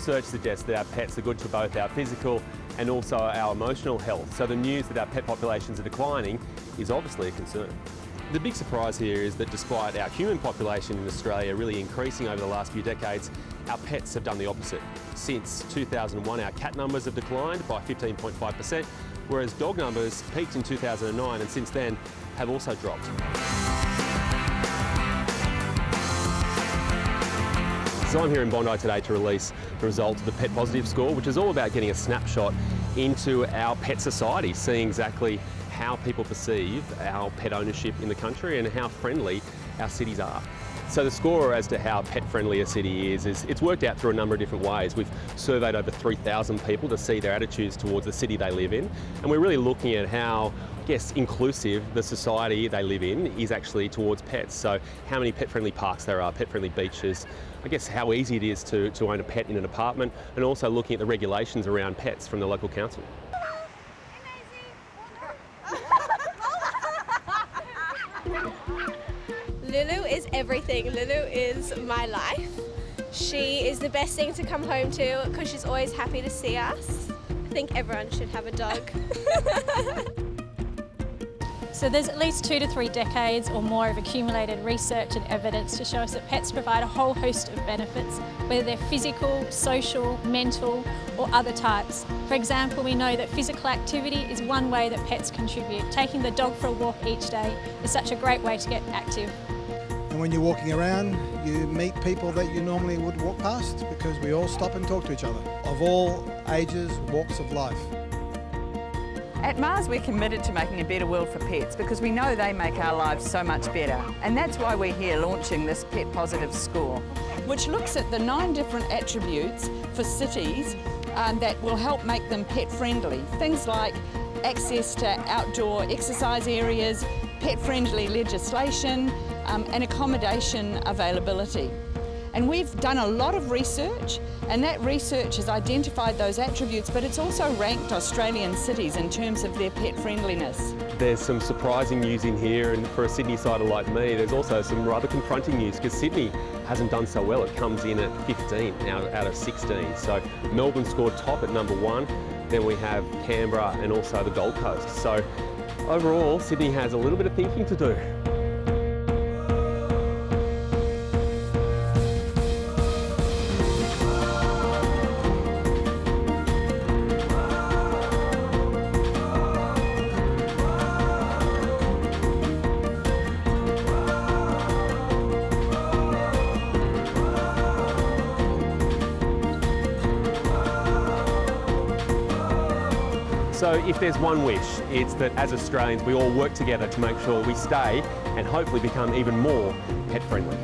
research suggests that our pets are good for both our physical and also our emotional health. So the news that our pet populations are declining is obviously a concern. The big surprise here is that despite our human population in Australia really increasing over the last few decades, our pets have done the opposite. Since 2001, our cat numbers have declined by 15.5%, whereas dog numbers peaked in 2009 and since then have also dropped. So I'm here in Bondi today to release the result of the Pet Positive score, which is all about getting a snapshot into our pet society, seeing exactly how people perceive our pet ownership in the country and how friendly our cities are. So the score as to how pet friendly a city is it's worked out through a number of different ways. We've surveyed over 3,000 people to see their attitudes towards the city they live in, and we're really looking at how, I guess, inclusive the society they live in is actually towards pets. So how many pet friendly parks there are, pet friendly beaches, I guess how easy it is to own a pet in an apartment, and also looking at the regulations around pets from the local council. Lulu is everything. Lulu is my life. She is the best thing to come home to because she's always happy to see us. I think everyone should have a dog. So there's at least 2 to 3 decades or more of accumulated research and evidence to show us that pets provide a whole host of benefits, whether they're physical, social, mental, or other types. For example, we know that physical activity is one way that pets contribute. Taking the dog for a walk each day is such a great way to get active. And when you're walking around, you meet people that you normally would walk past because we all stop and talk to each other, of all ages, walks of life. At Mars, we're committed to making a better world for pets because we know they make our lives so much better. And that's why we're here launching this Pet Positive score, which looks at the 9 different attributes for cities that will help make them pet friendly. Things like access to outdoor exercise areas, pet friendly legislation, and accommodation availability. And we've done a lot of research, and that research has identified those attributes, but it's also ranked Australian cities in terms of their pet friendliness. There's some surprising news in here, and for a Sydney-sider like me, there's also some rather confronting news because Sydney hasn't done so well. It comes in at 15 out of 16. So Melbourne scored top at number 1, then we have Canberra and also the Gold Coast. So overall, Sydney has a little bit of thinking to do. So if there's one wish, it's that as Australians we all work together to make sure we stay and hopefully become even more pet friendly.